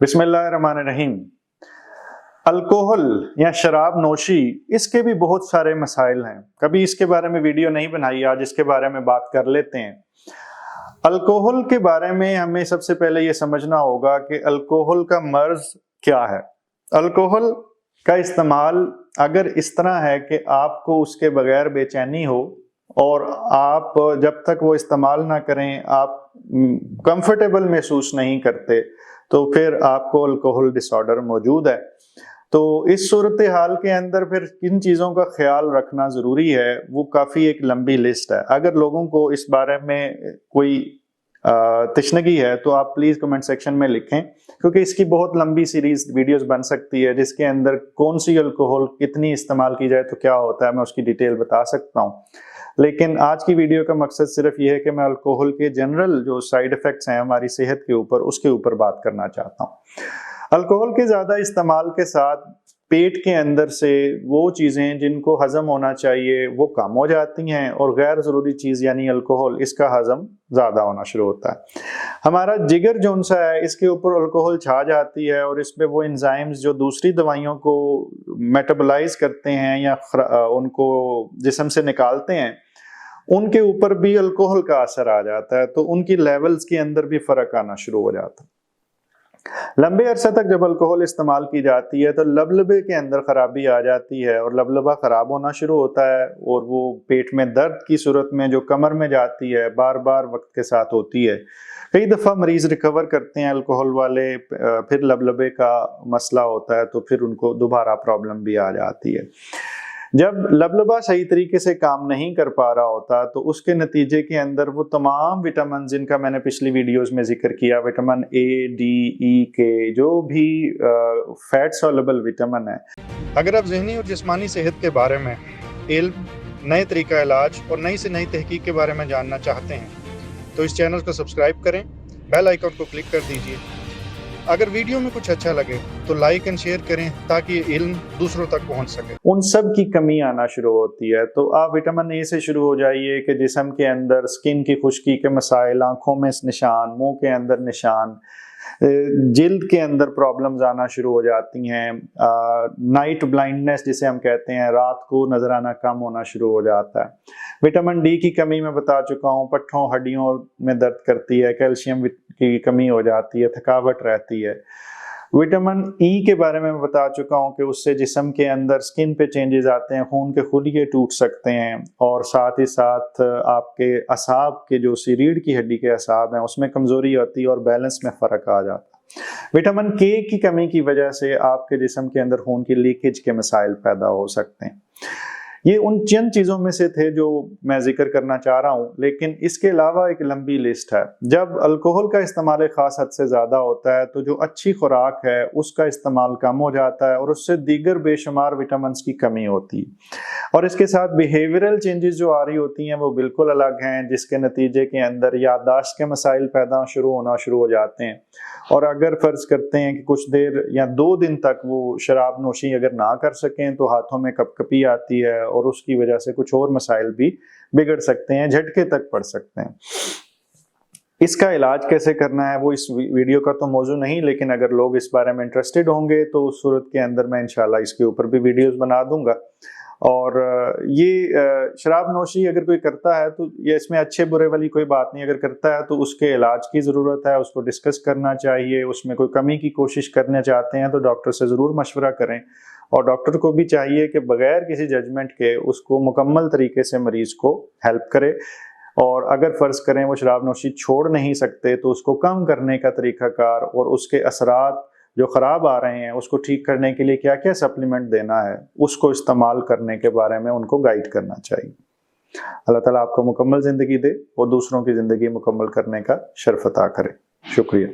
बिस्मिल्लाहिर्रहमानिर्रहीम। अल्कोहल या शराब नोशी, इसके भी बहुत सारे मसाइल हैं। कभी इसके बारे में वीडियो नहीं बनाई, आज इसके बारे में बात कर लेते हैं। अल्कोहल के बारे में हमें सबसे पहले ये समझना होगा कि अल्कोहल का मर्ज क्या है। अल्कोहल का इस्तेमाल अगर इस तरह है कि आपको उसके बगैर बेचैनी हो और आप जब तक वो इस्तेमाल ना करें आप कंफर्टेबल महसूस नहीं करते, तो फिर आपको अल्कोहल डिसऑर्डर मौजूद है। तो इस सूरत हाल के अंदर फिर किन चीज़ों का ख्याल रखना ज़रूरी है, वो काफ़ी एक लंबी लिस्ट है। अगर लोगों को इस बारे में कोई तशनगी है तो आप प्लीज़ कमेंट सेक्शन में लिखें, क्योंकि इसकी बहुत लंबी सीरीज वीडियोस बन सकती है जिसके अंदर कौन सी अल्कोहल कितनी इस्तेमाल की जाए तो क्या होता है, मैं उसकी डिटेल बता सकता हूँ। लेकिन आज की वीडियो का मकसद सिर्फ ये है कि मैं अल्कोहल के जनरल जो साइड इफ़ेक्ट्स हैं हमारी सेहत के ऊपर, उसके ऊपर बात करना चाहता हूँ। अल्कोहल के ज़्यादा इस्तेमाल के साथ पेट के अंदर से वो चीज़ें जिनको हज़म होना चाहिए वो कम हो जाती हैं और गैर ज़रूरी चीज़ यानी अल्कोहल, इसका हज़म ज़्यादा होना शुरू होता है। हमारा जिगर जो सा है इसके ऊपर अल्कोहल छा जाती है और इस पे वो एंजाइम्स जो दूसरी दवाइयों को मेटाबोलाइज करते हैं या उनको जिस्म से निकालते हैं, उनके ऊपर भी अल्कोहल का असर आ जाता है, तो उनकी लेवल्स के अंदर भी फ़र्क आना शुरू हो जाता है। लंबे अरसे तक जब अल्कोहल इस्तेमाल की जाती है तो लबलबे के अंदर खराबी आ जाती है और लबलबा खराब होना शुरू होता है और वो पेट में दर्द की सूरत में जो कमर में जाती है बार बार वक्त के साथ होती है। कई दफ़ा मरीज रिकवर करते हैं अल्कोहल वाले, फिर लबलबे का मसला होता है तो फिर उनको दोबारा प्रॉब्लम भी आ जाती है। जब लबलबा सही तरीके से काम नहीं कर पा रहा होता तो उसके नतीजे के अंदर वो तमाम विटामिन जिनका मैंने पिछली वीडियोस में जिक्र किया, विटामिन ए, डी, ई के, जो भी फैट सॉल्युबल विटामिन है। अगर आप ज़हनी और जिस्मानी सेहत के बारे में इल्म, नए तरीका इलाज और नई से नई तहकीक के बारे में जानना चाहते हैं तो इस चैनल को सब्सक्राइब करें, बेल आइकन को क्लिक कर दीजिए। अगर वीडियो में कुछ अच्छा लगे तो लाइक एंड शेयर करें ताकि ये इल्म दूसरों तक पहुंच सके। उन सब की कमी आना शुरू होती है तो आप विटामिन ए से शुरू हो जाइए कि जिस्म के अंदर स्किन की खुश्की के मसाइल, आंखों में निशान, मुंह के अंदर निशान, जिल्द के अंदर प्रॉब्लम्स आना शुरू हो जाती हैं, नाइट ब्लाइंडनेस जिसे हम कहते हैं, रात को नजर आना कम होना शुरू हो जाता है। विटामिन डी की कमी मैं बता चुका हूँ, पट्ठों हड्डियों में दर्द करती है, कैल्शियम की कमी हो जाती है, थकावट रहती है। विटामिन ई के बारे में मैं बता चुका हूँ कि उससे जिस्म के अंदर स्किन पे चेंजेस आते हैं, खून के खुलिये टूट सकते हैं और साथ ही साथ आपके असाब के जो रीढ़ की हड्डी के असाब हैं उसमें कमजोरी होती है और बैलेंस में फ़र्क आ जाता है। विटामिन के की कमी की वजह से आपके जिस्म के अंदर खून की लीकेज के मसाइल पैदा हो सकते हैं। ये उन चंद चीज़ों में से थे जो मैं जिक्र करना चाह रहा हूँ, लेकिन इसके अलावा एक लंबी लिस्ट है। जब अल्कोहल का इस्तेमाल एक ख़ास हद से ज़्यादा होता है तो जो अच्छी खुराक है उसका इस्तेमाल कम हो जाता है और उससे दीगर बेशुमार विटामिन की कमी होती है और इसके साथ बिहेवियरल चेंजेस जो आ रही होती हैं वो बिल्कुल अलग हैं, जिसके नतीजे के अंदर याददाश्त के मसाइल पैदा होना शुरू हो जाते हैं। और अगर फ़र्ज़ करते हैं कि कुछ देर या 2 दिन तक वो शराब नोशी अगर ना कर सकें तो हाथों में कपकपी आती है और उसकी वजह से कुछ और मसाइल भी बिगड़ सकते हैं, झटके तक पड़ सकते हैं। इसका इलाज कैसे करना है वो इस वीडियो का तो मौजू नहीं, लेकिन अगर लोग इस बारे में इंटरेस्टेड होंगे तो उस सूरत के अंदर मैं इंशाल्लाह इसके ऊपर भी वीडियोस बना दूंगा। और ये शराब नोशी अगर कोई करता है तो ये इसमें अच्छे बुरे वाली कोई बात नहीं, अगर करता है तो उसके इलाज की ज़रूरत है, उसको डिस्कस करना चाहिए। उसमें कोई कमी की कोशिश करना चाहते हैं तो डॉक्टर से ज़रूर मशवरा करें और डॉक्टर को भी चाहिए कि बगैर किसी जजमेंट के उसको मुकम्मल तरीके से मरीज़ को हेल्प करे। और अगर फ़र्ज़ करें वो शराब नोशी छोड़ नहीं सकते तो उसको कम करने का तरीक़ाकार और उसके असरात जो ख़राब आ रहे हैं उसको ठीक करने के लिए क्या क्या सप्लीमेंट देना है उसको इस्तेमाल करने के बारे में उनको गाइड करना चाहिए। अल्लाह ताला आपको मुकम्मल ज़िंदगी दे और दूसरों की ज़िंदगी मुकम्मल करने का शर्फ अता करे। शुक्रिया।